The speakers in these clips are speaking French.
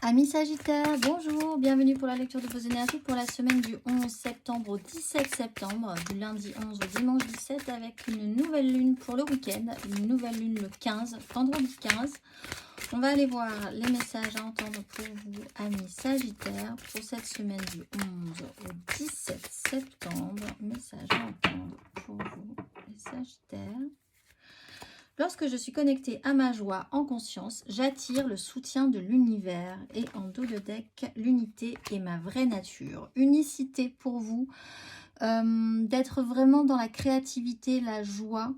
Amis Sagittaires, bonjour, bienvenue pour la lecture de vos énergies pour la semaine du 11 septembre au 17 septembre, du lundi 11 au dimanche 17 avec une nouvelle lune pour le week-end, une nouvelle lune le 15, vendredi 15. On va aller voir les messages à entendre pour vous, amis Sagittaires, pour cette semaine du 11 au 17 septembre. Messages à entendre pour vous, les Sagittaires. Lorsque je suis connectée à ma joie en conscience, j'attire le soutien de l'univers. Et en dos de deck, l'unité est ma vraie nature. Unicité pour vous, d'être vraiment dans la créativité, la joie,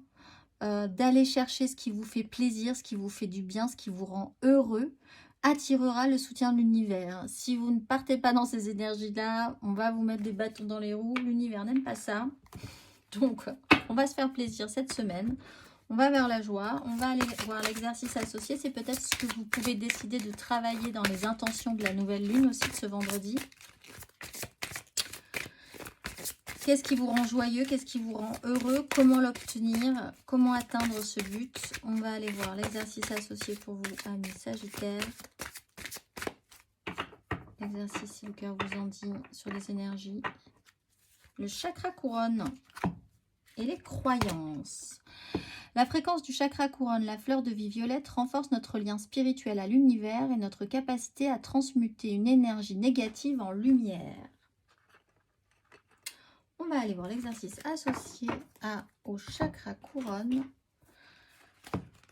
d'aller chercher ce qui vous fait plaisir, ce qui vous fait du bien, ce qui vous rend heureux, attirera le soutien de l'univers. Si vous ne partez pas dans ces énergies-là, on va vous mettre des bâtons dans les roues. L'univers n'aime pas ça. Donc, on va se faire plaisir cette semaine. On va vers la joie, on va aller voir l'exercice associé. C'est peut-être ce que vous pouvez décider de travailler dans les intentions de la nouvelle lune aussi de ce vendredi. Qu'est-ce qui vous rend joyeux? Qu'est-ce qui vous rend heureux? Comment l'obtenir? Comment atteindre ce but? On va aller voir l'exercice associé pour vous, amis Sagittaires. L'exercice, si le cœur vous en dit, sur les énergies. Le chakra couronne et les croyances. La fréquence du chakra couronne, la fleur de vie violette, renforce notre lien spirituel à l'univers et notre capacité à transmuter une énergie négative en lumière. On va aller voir l'exercice associé au chakra couronne.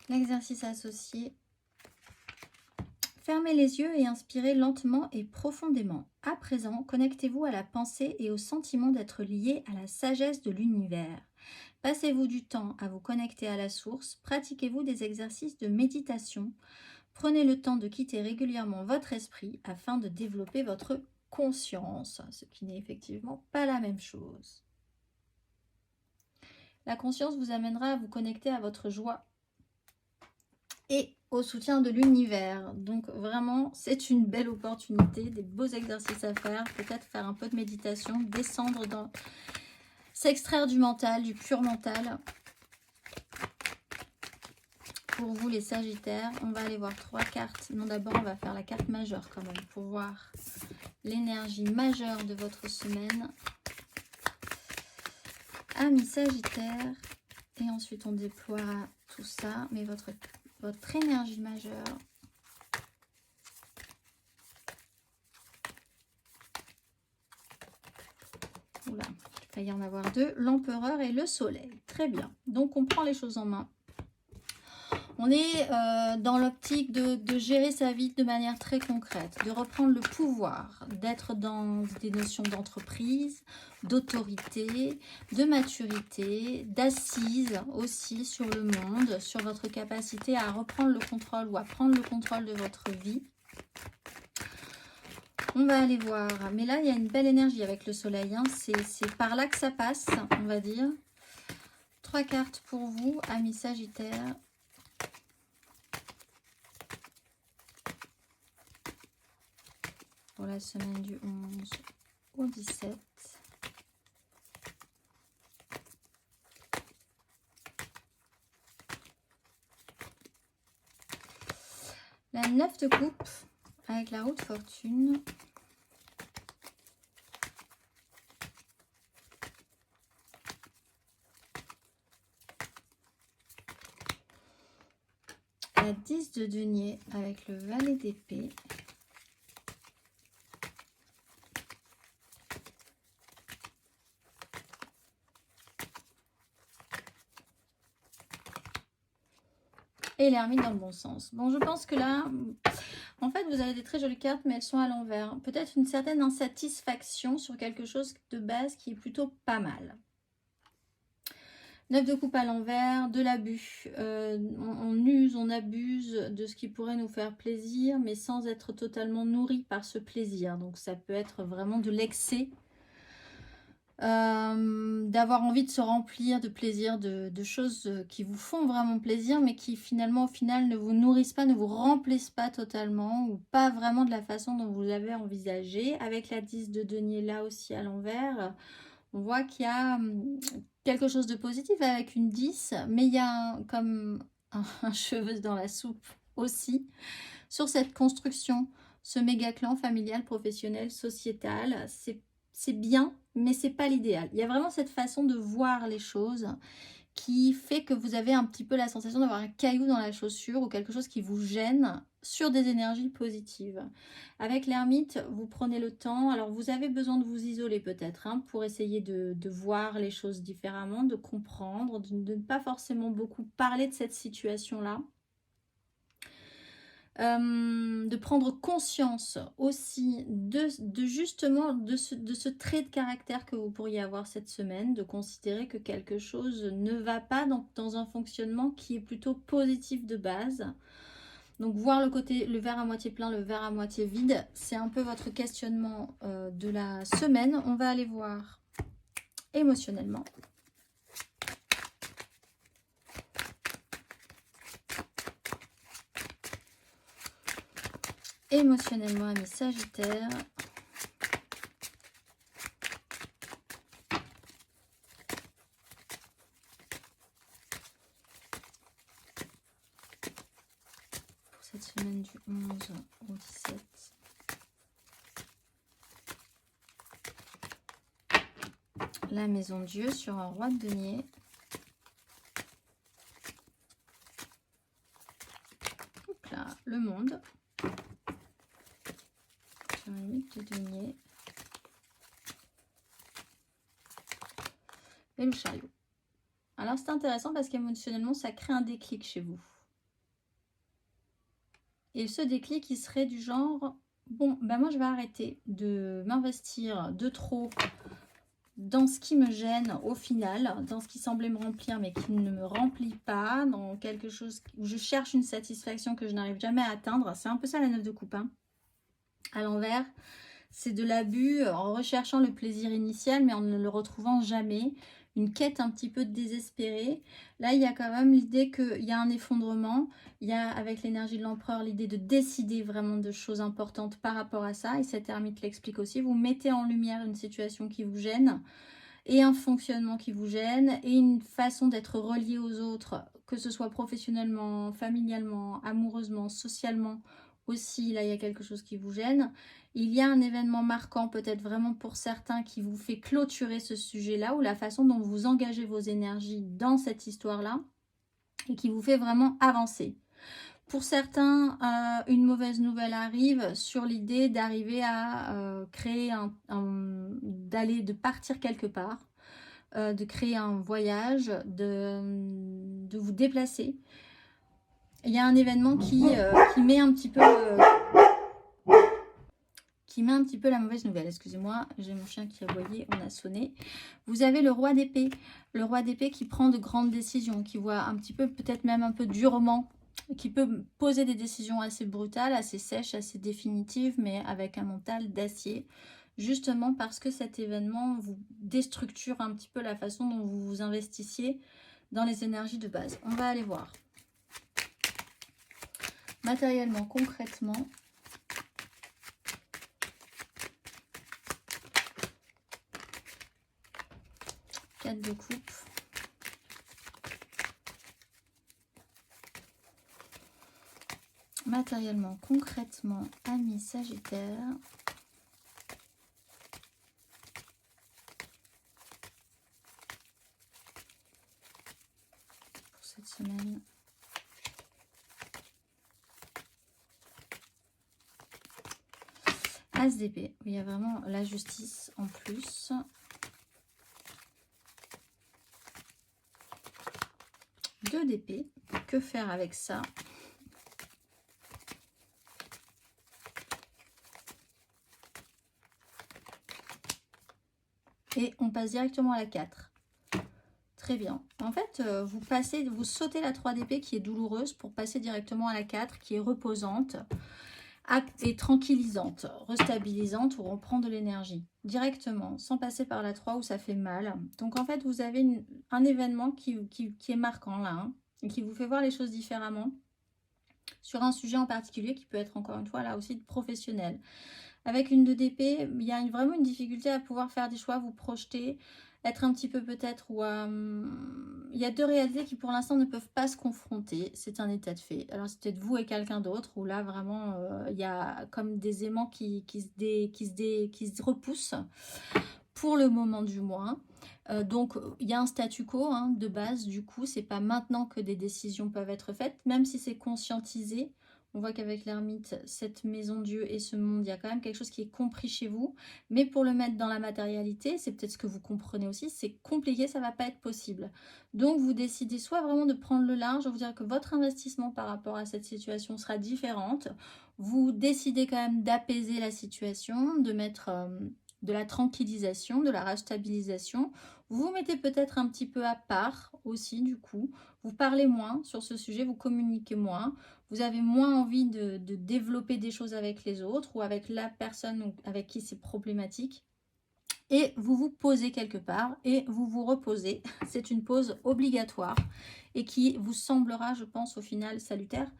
L'exercice associé. Fermez les yeux et inspirez lentement et profondément. À présent, connectez-vous à la pensée et au sentiment d'être lié à la sagesse de l'univers. Passez-vous du temps à vous connecter à la source, pratiquez-vous des exercices de méditation, prenez le temps de quitter régulièrement votre esprit afin de développer votre conscience, ce qui n'est effectivement pas la même chose. La conscience vous amènera à vous connecter à votre joie et au soutien de l'univers. Donc vraiment, c'est une belle opportunité, des beaux exercices à faire, peut-être faire un peu de méditation, descendre dans... s'extraire du mental, du pur mental. Pour vous les Sagittaires, on va aller voir 3 cartes. Non, d'abord on va faire la carte majeure quand même pour voir l'énergie majeure de votre semaine. Amis Sagittaires. Et ensuite on déploiera tout ça. Mais votre énergie majeure. Oula, il va y en avoir 2. L'empereur et le soleil. Très bien. Donc on prend les choses en main. On est dans l'optique de gérer sa vie de manière très concrète, de reprendre le pouvoir, d'être dans des notions d'entreprise, d'autorité, de maturité, d'assise aussi sur le monde, sur votre capacité à reprendre le contrôle ou à prendre le contrôle de votre vie. On va aller voir, mais là il y a une belle énergie avec le soleil, hein. C'est par là que ça passe, on va dire. 3 cartes pour vous, amis Sagittaires. Pour la semaine du 11 au 17. La 9 de coupe avec la roue de fortune. La 10 de denier avec le valet d'épée. Et l'ermite dans le bon sens. Bon, je pense que là, en fait, vous avez des très jolies cartes, mais elles sont à l'envers. Peut-être une certaine insatisfaction sur quelque chose de base qui est plutôt pas mal. 9 de coupe à l'envers, de l'abus. On use, on abuse de ce qui pourrait nous faire plaisir, mais sans être totalement nourri par ce plaisir. Donc ça peut être vraiment de l'excès. D'avoir envie de se remplir de plaisir, de choses qui vous font vraiment plaisir, mais qui finalement au final ne vous nourrissent pas, ne vous remplissent pas totalement, ou pas vraiment de la façon dont vous l'avez envisagé. Avec la 10 de denier là aussi à l'envers, on voit qu'il y a quelque chose de positif avec une 10, mais il y a comme un cheveu dans la soupe aussi, sur cette construction ce méga clan familial, professionnel, sociétal, c'est bien, mais c'est pas l'idéal. Il y a vraiment cette façon de voir les choses qui fait que vous avez un petit peu la sensation d'avoir un caillou dans la chaussure ou quelque chose qui vous gêne sur des énergies positives. Avec l'ermite, vous prenez le temps. Alors, vous avez besoin de vous isoler peut-être pour essayer de voir les choses différemment, de comprendre, de ne pas forcément beaucoup parler de cette situation-là. De prendre conscience aussi justement de ce trait de caractère que vous pourriez avoir cette semaine, de considérer que quelque chose ne va pas dans un fonctionnement qui est plutôt positif de base. Donc voir le verre à moitié plein, le verre à moitié vide, c'est un peu votre questionnement de la semaine. On va aller voir émotionnellement. Émotionnellement, amis Sagittaires. Pour cette semaine du 11 au 17. La maison Dieu sur un roi de denier. Hop là, le monde. Sur une 8 de denier. Et le chariot. Alors c'est intéressant parce qu'émotionnellement ça crée un déclic chez vous. Et ce déclic il serait du genre, bon ben moi je vais arrêter de m'investir de trop dans ce qui me gêne au final, dans ce qui semblait me remplir mais qui ne me remplit pas, dans quelque chose où je cherche une satisfaction que je n'arrive jamais à atteindre. C'est un peu ça la 9 de coupe. À l'envers, c'est de l'abus en recherchant le plaisir initial mais en ne le retrouvant jamais. Une quête un petit peu désespérée. Là, il y a quand même l'idée qu'il y a un effondrement. Il y a, avec l'énergie de l'empereur, l'idée de décider vraiment de choses importantes par rapport à ça. Et cet ermite l'explique aussi. Vous mettez en lumière une situation qui vous gêne et un fonctionnement qui vous gêne et une façon d'être relié aux autres, que ce soit professionnellement, familialement, amoureusement, socialement aussi. Là, il y a quelque chose qui vous gêne. Il y a un événement marquant peut-être vraiment pour certains qui vous fait clôturer ce sujet-là ou la façon dont vous engagez vos énergies dans cette histoire-là et qui vous fait vraiment avancer. Pour certains, une mauvaise nouvelle arrive sur l'idée d'arriver à créer de partir quelque part, de créer un voyage, de vous déplacer. Il y a un événement qui met un petit peu la mauvaise nouvelle. Excusez-moi, j'ai mon chien qui a aboyé, on a sonné. Vous avez le roi d'épée. Le roi d'épée qui prend de grandes décisions, qui voit un petit peu, peut-être même un peu durement, qui peut poser des décisions assez brutales, assez sèches, assez définitives, mais avec un mental d'acier. Justement parce que cet événement vous déstructure un petit peu la façon dont vous vous investissiez dans les énergies de base. On va aller voir. Matériellement, concrètement, de coupe. Matériellement, concrètement, amis Sagittaire. Pour cette semaine. As d'épée. Il y a vraiment la justice en plus. Deux d'épée. Que faire avec ça? Et on passe directement à la 4. Très bien. En fait, vous sautez la 3 d'épée qui est douloureuse pour passer directement à la 4 qui est reposante et tranquillisante, restabilisante où on prend de l'énergie directement, sans passer par la 3 où ça fait mal. Donc en fait, vous avez un événement qui est marquant là, et qui vous fait voir les choses différemment sur un sujet en particulier qui peut être encore une fois là aussi professionnel. Avec une 2 d'épée, il y a vraiment une difficulté à pouvoir faire des choix, vous projeter. être un petit peu peut-être où il y a deux réalités qui pour l'instant ne peuvent pas se confronter. C'est un état de fait. Alors c'est peut-être vous et quelqu'un d'autre où là vraiment il y a comme des aimants qui se repoussent pour le moment du moins. Donc il y a un statu quo hein, de base. Du coup c'est pas maintenant que des décisions peuvent être faites, même si c'est conscientisé. On voit qu'avec l'ermite, cette maison Dieu et ce monde, il y a quand même quelque chose qui est compris chez vous. Mais pour le mettre dans la matérialité, c'est peut-être ce que vous comprenez aussi, c'est compliqué, ça ne va pas être possible. Donc vous décidez soit vraiment de prendre le large, vous dire que votre investissement par rapport à cette situation sera différente. Vous décidez quand même d'apaiser la situation, de mettre de la tranquillisation, de la rastabilisation. Vous vous mettez peut-être un petit peu à part aussi du coup. Vous parlez moins sur ce sujet, vous communiquez moins. Vous avez moins envie de développer des choses avec les autres ou avec la personne avec qui c'est problématique. Et vous vous posez quelque part et vous vous reposez. C'est une pause obligatoire et qui vous semblera, je pense, au final salutaire.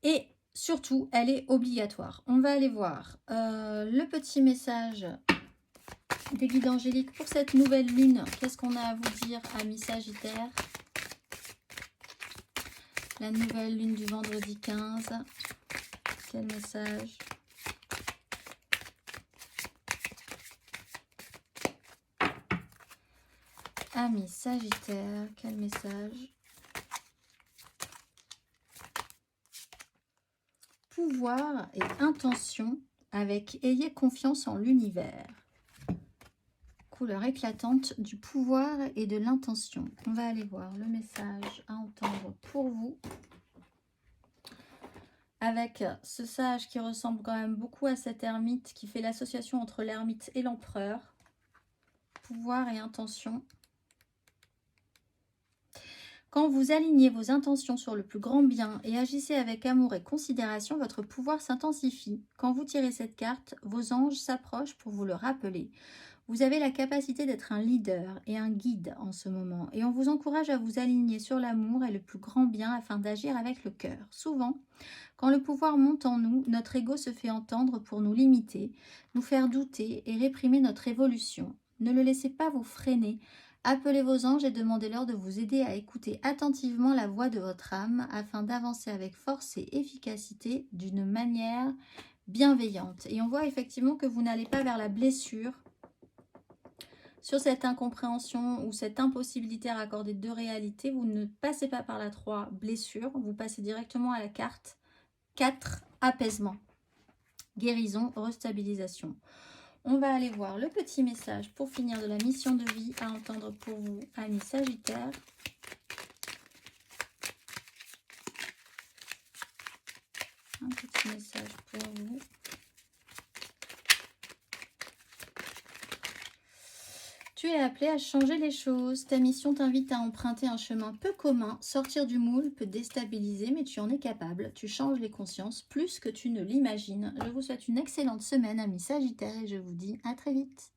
Et surtout, elle est obligatoire. On va aller voir le petit message des guides angéliques pour cette nouvelle lune. Qu'est-ce qu'on a à vous dire, amis Sagittaires? La nouvelle lune du vendredi 15. Quel message? Amis Sagittaire, quel message? Pouvoir et intention avec ayez confiance en l'univers. Couleur éclatante du pouvoir et de l'intention. On va aller voir le message à entendre pour vous. Avec ce sage qui ressemble quand même beaucoup à cet ermite, qui fait l'association entre l'ermite et l'empereur. Pouvoir et intention. Quand vous alignez vos intentions sur le plus grand bien et agissez avec amour et considération, votre pouvoir s'intensifie. Quand vous tirez cette carte, vos anges s'approchent pour vous le rappeler. Vous avez la capacité d'être un leader et un guide en ce moment et on vous encourage à vous aligner sur l'amour et le plus grand bien afin d'agir avec le cœur. Souvent, quand le pouvoir monte en nous, notre ego se fait entendre pour nous limiter, nous faire douter et réprimer notre évolution. Ne le laissez pas vous freiner. Appelez vos anges et demandez-leur de vous aider à écouter attentivement la voix de votre âme afin d'avancer avec force et efficacité d'une manière bienveillante. Et on voit effectivement que vous n'allez pas vers la blessure sur cette incompréhension ou cette impossibilité à raccorder deux réalités. Vous ne passez pas par la 3 blessure, vous passez directement à la carte 4 apaisement, guérison, restabilisation. On va aller voir le petit message pour finir de la mission de vie à entendre pour vous, amis Sagittaires. Un petit message pour vous. Tu es appelé à changer les choses. Ta mission t'invite à emprunter un chemin peu commun. Sortir du moule peut déstabiliser, mais tu en es capable. Tu changes les consciences plus que tu ne l'imagines. Je vous souhaite une excellente semaine, amis Sagittaires, et je vous dis à très vite.